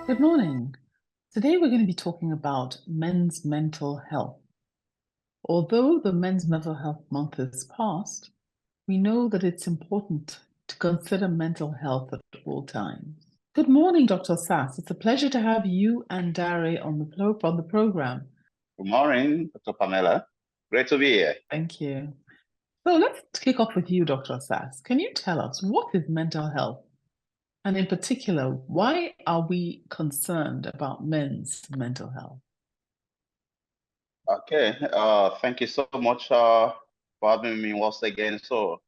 Good morning. Today we're going to be talking about men's mental health. Although the Men's Mental Health Month is past, we know that it's important to consider mental health at all times. Good morning, Dr. Sass. It's a pleasure to have you and Dari on the program. Good morning, Dr. Pamela. Great to be here. Thank you. So let's kick off with you, Dr. Sass. Can you tell us what is mental health? And in particular, why are we concerned about men's mental health? Okay, thank you so much for having me once again. So,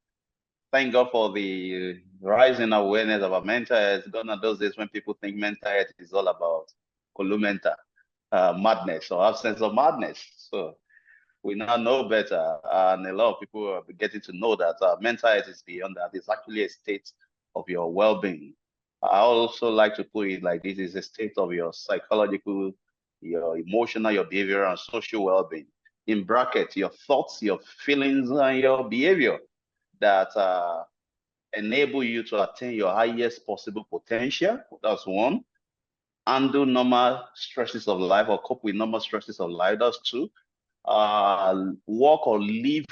thank God for the rising awareness about mental health. Gone are those days when people think mental health is all about columenta, madness or absence of madness. So, we now know better, and a lot of people are getting to know that mental health is beyond that. It's actually a state of your well-being. I also like to put it like this: is a state of your psychological, your emotional, your behavioral, and social well-being. In brackets, your thoughts, your feelings, and your behavior that enable you to attain your highest possible potential. That's one. Handle normal stresses of life or cope with normal stresses of life. That's two. Work or live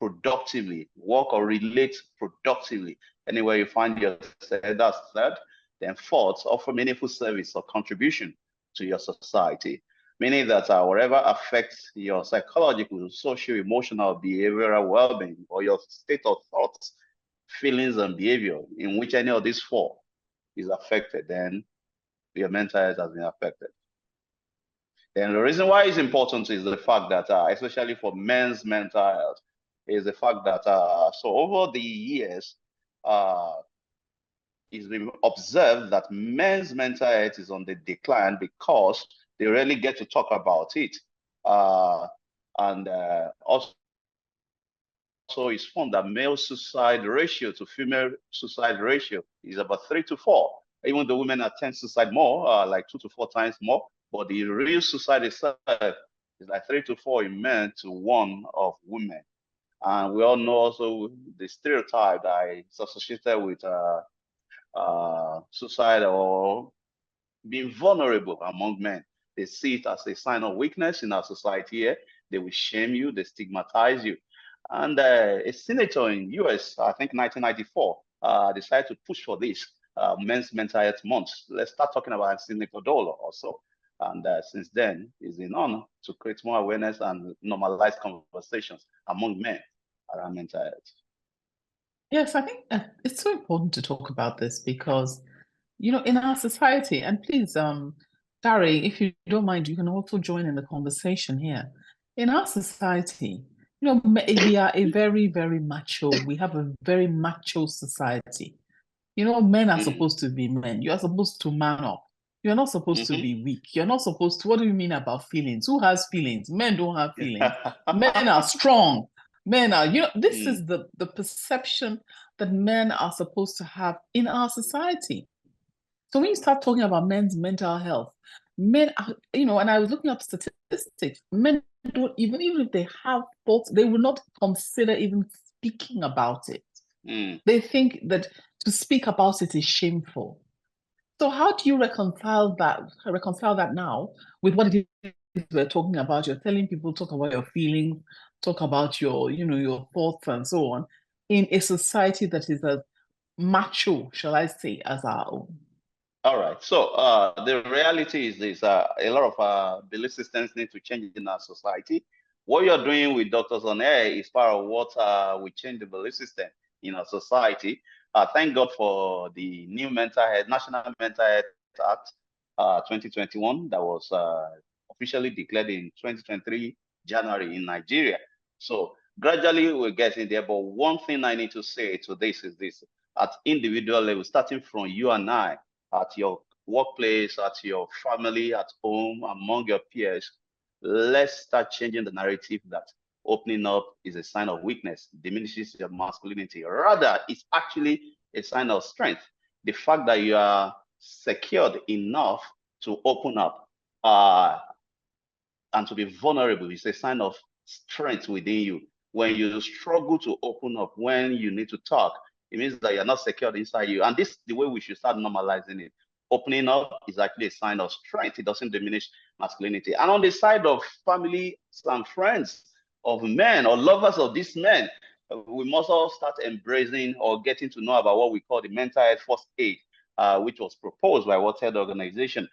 productively, work or relate productively anywhere you find yourself. That's third. Then fourth, offer meaningful service or contribution to your society, meaning that whatever affects your psychological, social, emotional, behavioral well-being, or your state of thoughts, feelings, and behavior, in which any of these four is affected, then your mental health has been affected. And the reason why it's important is the fact that, especially for men's mental health, is the fact that so over the years, it's been observed that men's mental health is on the decline because they rarely get to talk about it. And also it's found that male suicide ratio to female suicide ratio is about 3 to 4. Even though women attempt suicide more, like 2 to 4 times more, but the real suicide itself is like 3 to 4 in men to 1 of women. And we all know also the stereotype that is associated with suicide or being vulnerable among men. They see it as a sign of weakness in our society here. They will shame you, they stigmatize you. And a senator in US, I think 1994, decided to push for this Men's Mental Health Month. Let's start talking about Senator Dole also. And since then, it's been on to create more awareness and normalize conversations among men around mental health. Yes, I think it's so important to talk about this because, in our society, and please, Dari, if you don't mind, you can also join in the conversation here. In our society, we are a very, very macho, we have a very macho society. Men are supposed to be men. You are supposed to man up. You're not supposed to be weak. You're not supposed to, what do you mean about feelings? Who has feelings? Men don't have feelings. Men are strong. Men are, this is the perception that men are supposed to have in our society. So when you start talking about men's mental health, men are, and I was looking up statistics, men don't even if they have thoughts, they will not consider even speaking about it. They think that to speak about it is shameful. So how do you reconcile that now with what it is we're talking about? You're telling people, talk about your feelings, talk about your thoughts and so on, in a society that is as macho, shall I say, as our own. All right. So the reality is this: a lot of belief systems need to change in our society. What you're doing with DoctorsOnAir is part of what we change the belief system in our society. Thank God for the new National Mental Health Act 2021 that was officially declared in 2023 January in Nigeria. So gradually we're getting there. But one thing I need to say to this is this: at individual level, starting from you and I, at your workplace, at your family, at home, among your peers, let's start changing the narrative that opening up is a sign of weakness, diminishes your masculinity. Rather, it's actually a sign of strength. The fact that you are secured enough to open up and to be vulnerable is a sign of strength within you. When you struggle to open up, when you need to talk, it means that you're not secured inside you. And this is the way we should start normalizing it. Opening up is actually a sign of strength. It doesn't diminish masculinity. And on the side of families and friends of men or lovers of these men, we must all start embracing or getting to know about what we call the mental health first aid, which was proposed by World Health Organization,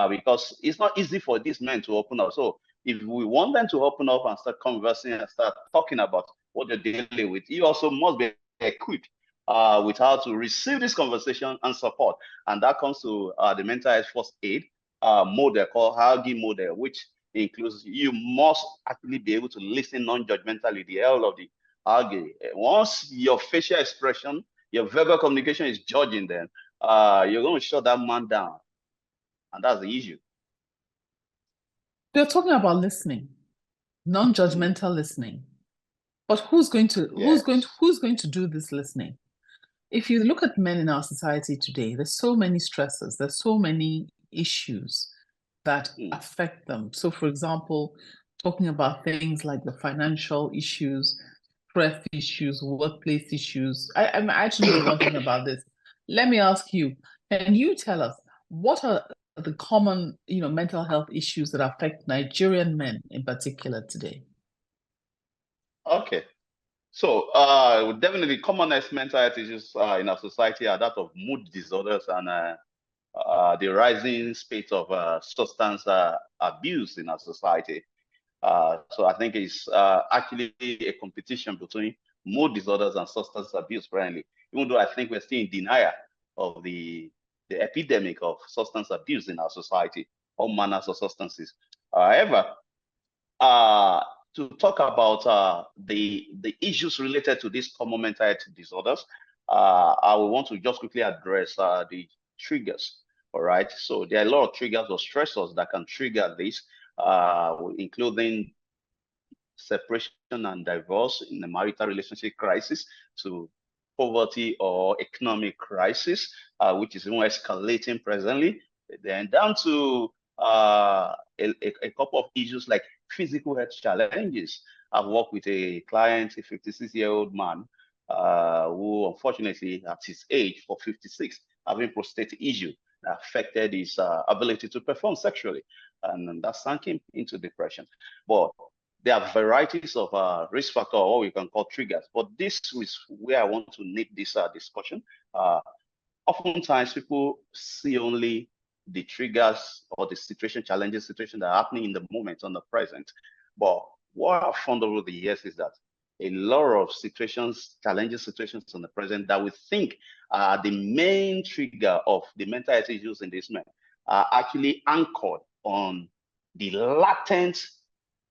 because it's not easy for these men to open up. So if we want them to open up and start conversing and start talking about what they're dealing with, you also must be equipped with how to receive this conversation and support. And that comes to the mental health first aid model called Hagi model, which includes you must actually be able to listen non-judgmentally, the L of the Hagi. Once your facial expression, your verbal communication is judging them, you're going to shut that man down. And that's the issue. They're talking about listening, non-judgmental listening. But who's going to do this listening? If you look at men in our society today, there's so many stresses, there's so many issues that affect them. So, for example, talking about things like the financial issues, stress issues, workplace issues. I actually know one thing about this. Let me ask you, can you tell us what are the common, mental health issues that affect Nigerian men in particular today? Okay. So definitely commonest mental health issues in our society are that of mood disorders and the rising spate of substance abuse in our society. So I think it's actually a competition between mood disorders and substance abuse currently, even though I think we're still in denial of the epidemic of substance abuse in our society, all manners of substances. However, to talk about the issues related to these common mental health disorders, I will want to just quickly address the triggers. All right. So there are a lot of triggers or stressors that can trigger this, including separation and divorce in a marital relationship crisis, to poverty or economic crisis, which is even escalating presently, then down to a couple of issues like physical health challenges. I've worked with a client, a 56-year-old man, who unfortunately at his age, for 56, having prostate issue that affected his ability to perform sexually, and that sank him into depression. But there are varieties of risk factor, or what we can call triggers. But this is where I want to need this discussion. Oftentimes, people see only the triggers or the challenging situation that are happening in the moment, on the present. But what I've found over the years is that a lot of challenging situations on the present that we think are the main trigger of the mental health issues in this man are actually anchored on the latent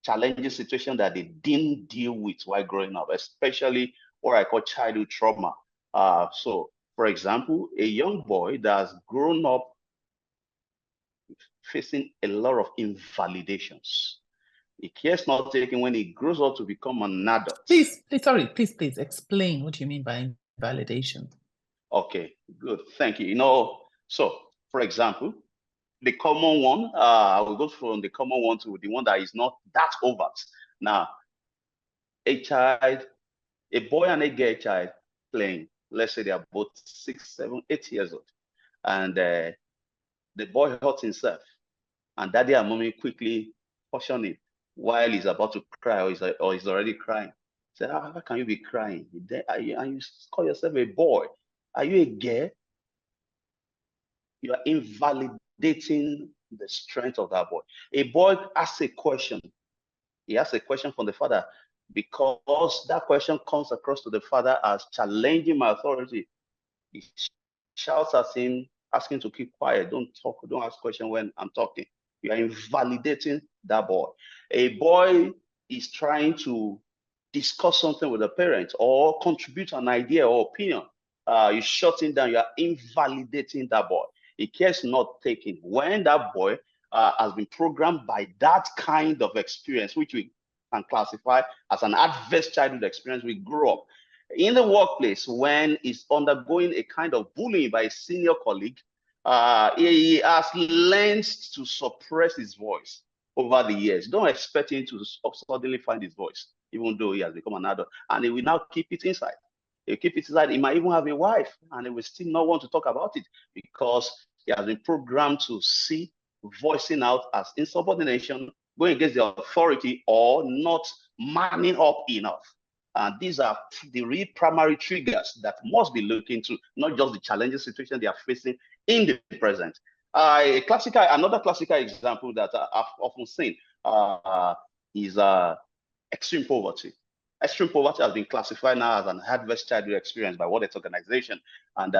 challenging situation that they didn't deal with while growing up, especially what I call childhood trauma. So, for example, a young boy that has grown up facing a lot of invalidations. He cares not taken when he grows up to become an adult. Please explain what you mean by invalidation. Okay, good. Thank you. So for example, the common one, I will go from the common one to the one that is not that overt. Now, a boy and a girl child playing, let's say they are both 6, 7, 8 years old, and the boy hurt himself, and daddy and mommy quickly caution him while he's about to cry or he's already crying. Say, how can you be crying? And you call yourself a boy. Are you a girl? You are invalidating the strength of that boy. A boy asks a question. He asks a question from the father because that question comes across to the father as challenging my authority. He shouts at him, asking to keep quiet. Don't talk, don't ask questions when I'm talking. You are invalidating that boy. A boy is trying to discuss something with a parent or contribute an idea or opinion. You shut him down, you are invalidating that boy. He cares not taking. When that boy has been programmed by that kind of experience, which we can classify as an adverse childhood experience, we grow up. In the workplace, when he's undergoing a kind of bullying by a senior colleague, he has learned to suppress his voice over the years. Don't expect him to suddenly find his voice, even though he has become an adult, and he will now keep it inside. He keep it inside. He might even have a wife, and he will still not want to talk about it because He has been programmed to see voicing out as insubordination, going against the authority, or not manning up enough. And these are the real primary triggers that must be looked into, not just the challenging situation they are facing in the present. Another classical example that I've often seen is extreme poverty. Extreme poverty has been classified now as an adverse childhood experience by World Health Organization. And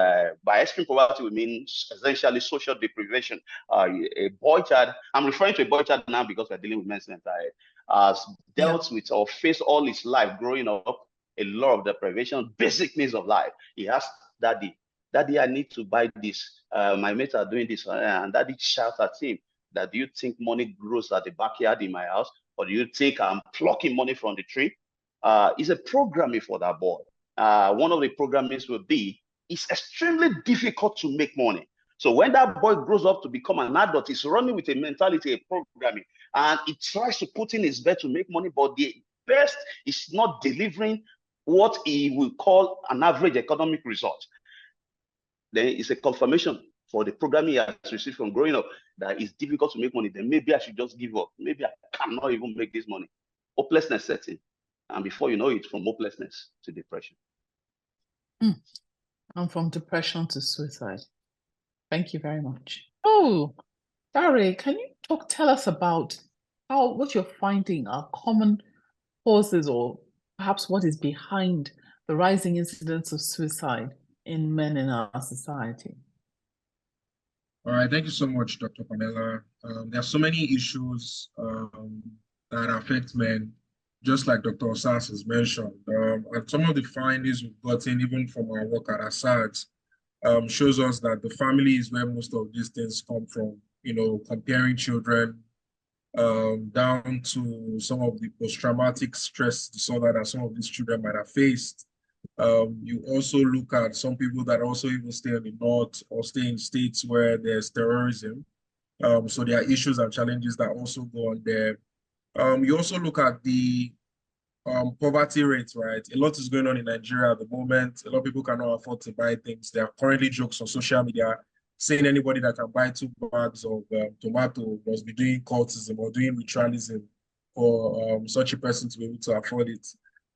by extreme poverty, we mean essentially social deprivation. A boy child, I'm referring to a boy child now because we're dealing with men's mental health, has dealt with or faced all his life growing up a lot of deprivation, basic needs of life. He asks daddy, I need to buy this. My mates are doing this. And daddy shouts at him that, do you think money grows at the backyard in my house? Or do you think I'm plucking money from the tree? It's a programming for that boy. One of the programmings will be, it's extremely difficult to make money. So when that boy grows up to become an adult, he's running with a mentality, a programming, and he tries to put in his best to make money, but the best is not delivering what he will call an average economic result. Then it's a confirmation for the programming he has received from growing up that it's difficult to make money. Then maybe I should just give up. Maybe I cannot even make this money. Hopelessness sets in. And before you know it, from hopelessness to depression. And from depression to suicide. Thank you very much. Oh, Barry, can you tell us about what you're finding are common causes, or perhaps what is behind the rising incidence of suicide in men in our society? All right, thank you so much, Dr. Pamela. There are so many issues that affect men, just like Dr. Osas has mentioned. And some of the findings we've gotten, even from our work at ASAD, shows us that the family is where most of these things come from. You know, comparing children down to some of the post-traumatic stress disorder that some of these children might have faced. You also look at some people that also even stay in the north or stay in states where there's terrorism. So there are issues and challenges that also go on there. You also look at the poverty rates, right? A lot is going on in Nigeria at the moment. A lot of people cannot afford to buy things. There are currently jokes on social media saying anybody that can buy 2 bags of tomato must be doing cultism or doing ritualism for such a person to be able to afford it.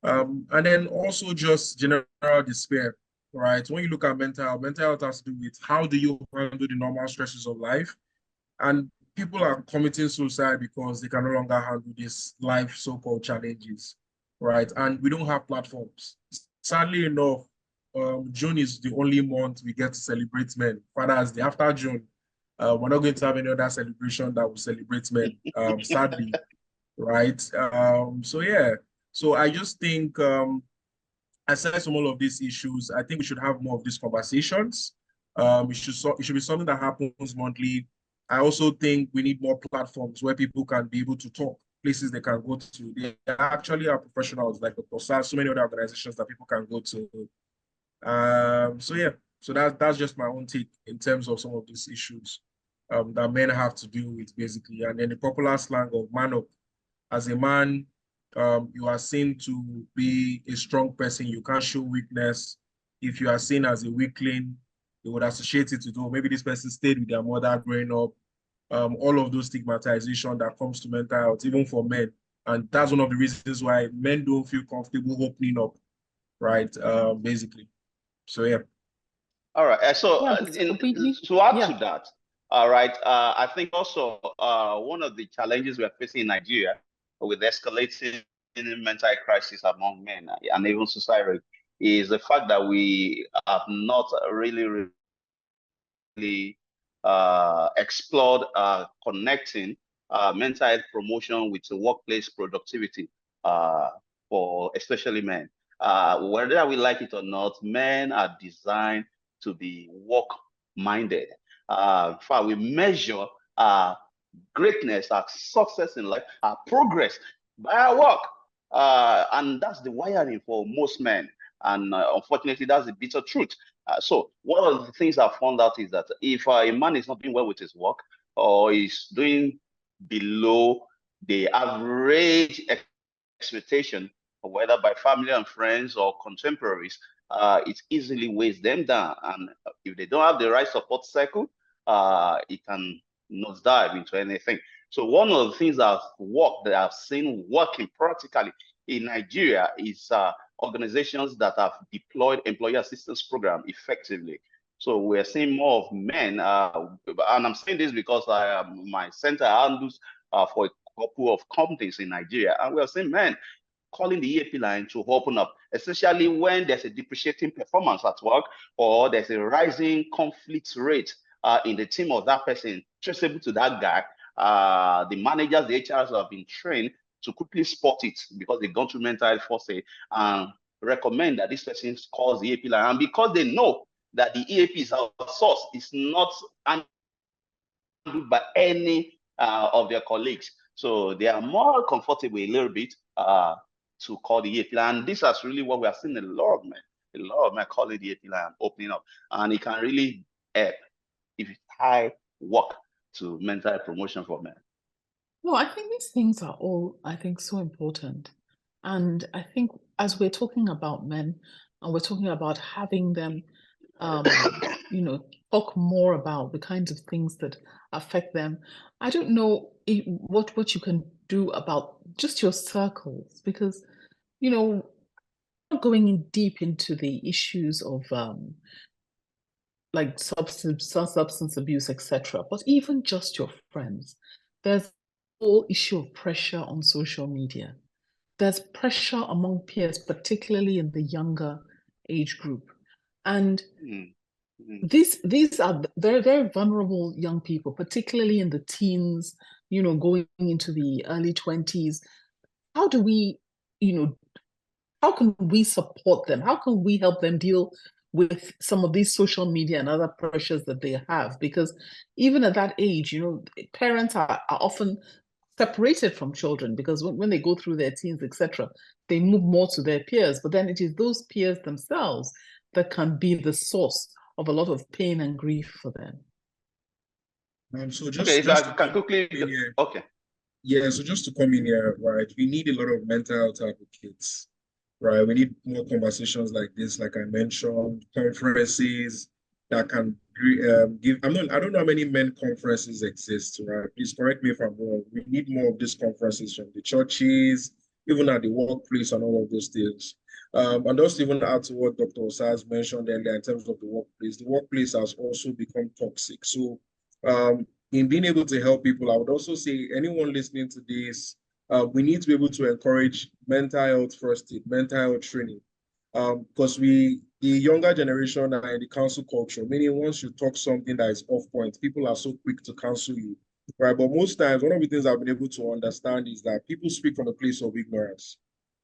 And then also just general despair, right? When you look at mental health has to do with how do you handle the normal stresses of life? And people are committing suicide because they can no longer handle this life so-called challenges, right? And we don't have platforms. Sadly enough, June is the only month we get to celebrate men. Father's Day. After June, we're not going to have any other celebration that will celebrate men, sadly, right? So yeah, so I just think, aside from all of these issues, I think we should have more of these conversations. It should be something that happens monthly. I also think we need more platforms where people can be able to talk, places they can go to. They actually are professionals like Dr. SAS, so many other organizations that people can go to. So yeah, so that's just my own take in terms of some of these issues that men have to deal with, basically. And then the popular slang of man up. As a man, you are seen to be a strong person. You can't show weakness. If you are seen as a weakling, they would associate it with, oh, maybe this person stayed with their mother growing up. All of those stigmatization that comes to mental health, even for men. And that's one of the reasons why men don't feel comfortable opening up, right? Basically. So, yeah. All right. So to add to that, all right, I think also one of the challenges we are facing in Nigeria with escalating mental health crisis among men and even society is the fact that we have not really explored connecting mental health promotion with workplace productivity for especially men. Whether we like it or not, men are designed to be work-minded. In fact, we measure greatness, our success in life, our progress by our work. And that's the wiring for most men. And unfortunately, that's the bitter truth. So one of the things I found out is that if a man is not doing well with his work or is doing below the average expectation, whether by family and friends or contemporaries, it easily weighs them down. And if they don't have the right support circle, it can nosedive into anything. So one of the things that I've seen working practically in Nigeria is organizations that have deployed employee assistance program effectively. So we're seeing more of men, and I'm saying this because my center handles for a couple of companies in Nigeria, and we're seeing men calling the EAP line to open up, especially when there's a depreciating performance at work or there's a rising conflict rate in the team of that person, traceable to that guy. The managers, the HRs have been trained to quickly spot it because they've gone through mental health first aid and recommend that this person calls the EAP line. And because they know that the EAP is outsourced, it's not handled by any of their colleagues. So they are more comfortable a little bit to call the EAP line. And this is really what we are seeing a lot of men calling the EAP line, opening up. And it can really help if you tie work to mental health promotion for men. No, I think these things are all, I think, so important. And I think as we're talking about men and we're talking about having them, talk more about the kinds of things that affect them, I don't know what you can do about just your circles, because, not going in deep into the issues of like substance abuse, etc., but even just your friends. There's whole issue of pressure on social media. There's pressure among peers, particularly in the younger age group. And these are very, very vulnerable young people, particularly in the teens, going into the early 20s. How do we, how can we support them? How can we help them deal with some of these social media and other pressures that they have? Because even at that age, parents are often separated from children, because when they go through their teens, etc., they move more to their peers. But then it is those peers themselves that can be the source of a lot of pain and grief for them. So just, okay, just if I can quickly, okay. Yeah, so just to come in here, right, we need a lot of mental health advocates, right? We need more conversations like this, like I mentioned, conferences that can give. I don't know how many men conferences exist, right? Please correct me if I'm wrong. We need more of these conferences from the churches, even at the workplace and all of those things. And just even add to what Dr. Osas mentioned earlier in terms of the workplace has also become toxic. So in being able to help people, I would also say anyone listening to this, we need to be able to encourage mental health first aid, mental health training, because the younger generation are in the cancel culture, meaning once you talk something that is off point, people are so quick to cancel you, right? But most times, one of the things I've been able to understand is that people speak from a place of ignorance,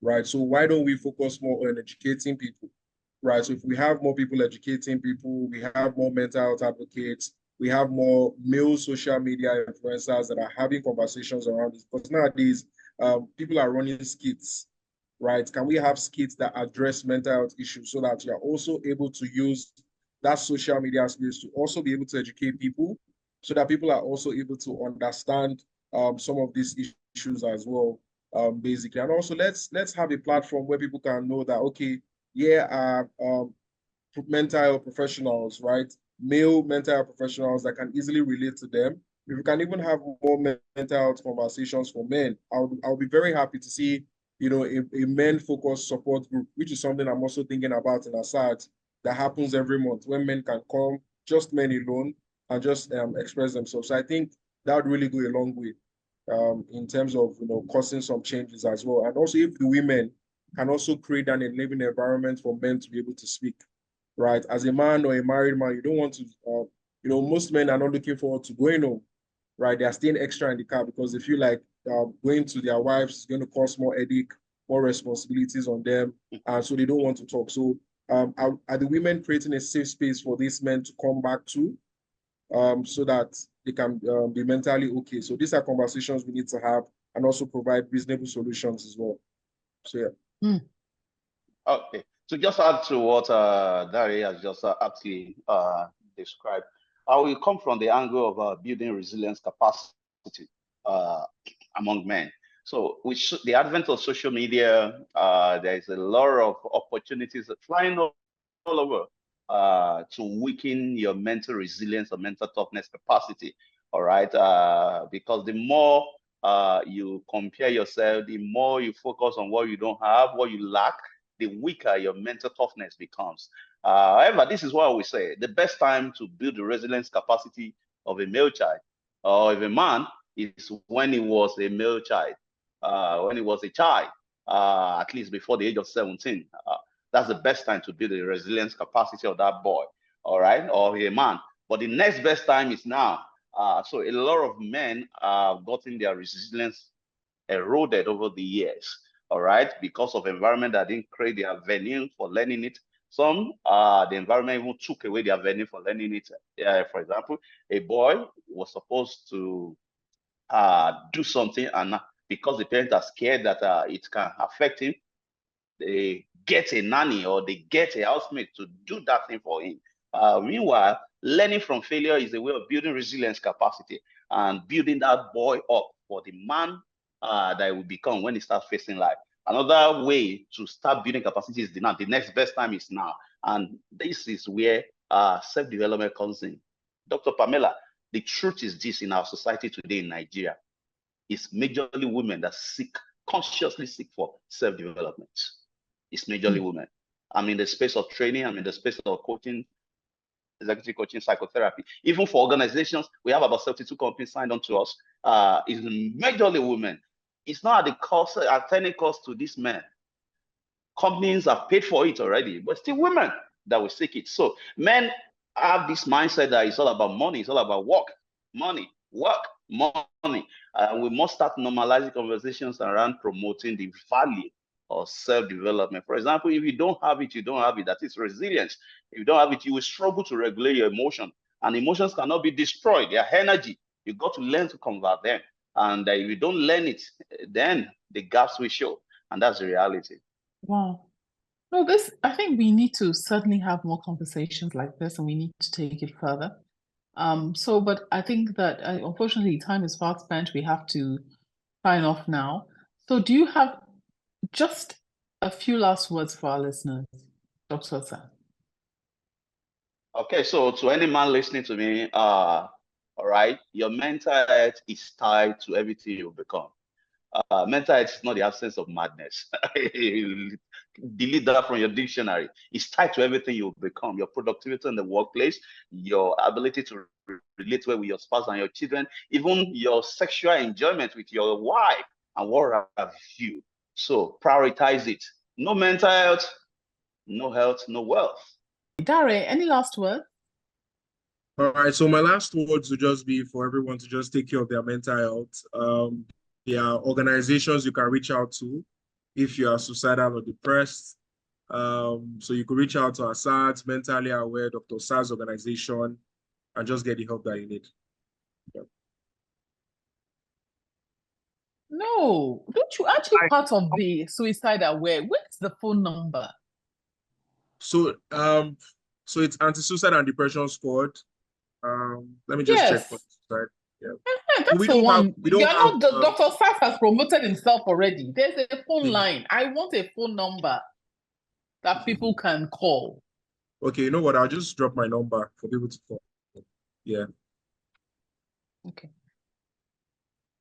right? So why don't we focus more on educating people, right? So if we have more people educating people, we have more mental health advocates, we have more male social media influencers that are having conversations around this. Because nowadays, people are running skits, right? Can we have skits that address mental health issues so that you're also able to use that social media space to also be able to educate people, so that people are also able to understand some of these issues as well, basically. And also, let's have a platform where people can know that, okay, yeah, mental health professionals, right? Male mental health professionals that can easily relate to them. If we can even have more mental health conversations for men, I'll be very happy to see, a men-focused support group, which is something I'm also thinking about in Assad, that happens every month, when men can come, just men alone, and just express themselves. So I think that would really go a long way in terms of, causing some changes as well. And also, if the women can also create an enabling environment for men to be able to speak, right? As a man or a married man, you don't want to, most men are not looking forward to going home, right? They are staying extra in the car because they feel like going to their wives is going to cause more headache, more responsibilities on them, and so they don't want to talk. So are the women creating a safe space for these men to come back to, so that they can be mentally okay? So these are conversations we need to have, and also provide reasonable solutions as well. So yeah. Okay. So just add to what Dari has just actually described. I will come from the angle of building resilience capacity among men. So with the advent of social media, there is a lot of opportunities flying all over. to weaken your mental resilience or mental toughness capacity. All right, because the more you compare yourself, the more you focus on what you don't have, what you lack, the weaker your mental toughness becomes. However, this is what we say: the best time to build the resilience capacity of a male child or of a man is when he was a male child, when he was a child, at least before the age of 17. That's the best time to build the resilience capacity of that boy, all right, or a man. But the next best time is now. So a lot of men have gotten their resilience eroded over the years, all right, because of environment that didn't create the avenue for learning it. Some, the environment even took away the avenue for learning it. For example, a boy was supposed to do something, and because the parents are scared that it can affect him, they get a nanny or they get a housemate to do that thing for him. Meanwhile, learning from failure is a way of building resilience capacity and building that boy up for the man that he will become when he starts facing life. Another way to start building capacity is now. The next best time is now. And this is where self-development comes in. Dr. Pamela, the truth is this: in our society today in Nigeria, it's majorly women that consciously seek for self-development. It's majorly women. I'm in the space of training, I'm in the space of coaching, executive coaching, psychotherapy. Even for organizations, we have about 72 companies signed on to us. It's majorly women. It's not at any cost to these men. Companies have paid for it already, but still women that will seek it. So men have this mindset that it's all about money, it's all about work, money, work, money. We must start normalizing conversations around promoting the value of self-development. For example, if you don't have it, you don't have it. That is resilience. If you don't have it, you will struggle to regulate your emotion. And emotions cannot be destroyed. They are energy. You got to learn to convert them. And if you don't learn it, then the gaps will show. And that's the reality. Wow. No, I think we need to certainly have more conversations like this, and we need to take it further. But I think that unfortunately time is fast spent. We have to sign off now. So do you have just a few last words for our listeners, Dr. Osa? Okay, so to any man listening to me, all right, your mental health is tied to everything you become. Mental health is not the absence of madness. Delete that from your dictionary. It's tied to everything you become: your productivity in the workplace, your ability to relate well with your spouse and your children, even your sexual enjoyment with your wife, and what have you. So prioritize it. No mental health, no health, no wealth. Dare, any last word? All right, so my last words would just be for everyone to just take care of their mental health. There are organizations you can reach out to if you are suicidal or depressed. So you could reach out to ASAD's Mentally Aware, Dr. Osa's organization, and just get the help that you need. Yeah. No, don't you actually part of the suicide aware? Where's the phone number? So it's anti-suicide and depression squad. Let me just check for suicide. Yeah. That's the one. The Dr. Sas has promoted himself already. There's a phone line. I want a phone number that people can call. Okay, you know what? I'll just drop my number for people to call. Yeah. Okay.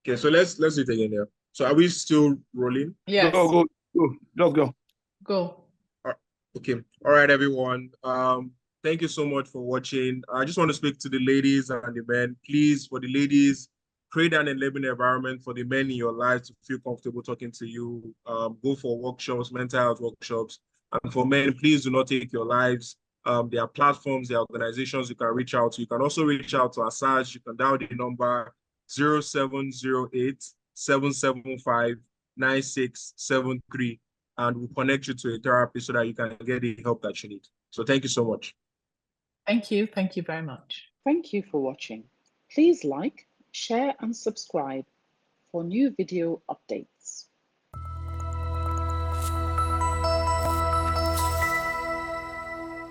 Okay, so let's do it again here. So are we still rolling? Yes. Go. Just go. Go. Okay. All right, everyone. Thank you so much for watching. I just want to speak to the ladies and the men. Please, for the ladies, create an enabling environment for the men in your life to feel comfortable talking to you. Go for workshops, mental health workshops. And for men, please do not take your lives. There are platforms, there are organizations you can reach out to. You can also reach out to Asaj. You can dial the number 0708-775-9673, and we'll connect you to a therapist so that you can get the help that you need. So thank you so much. Thank you. Thank you very much. Thank you for watching. Please like, share, and subscribe for new video updates.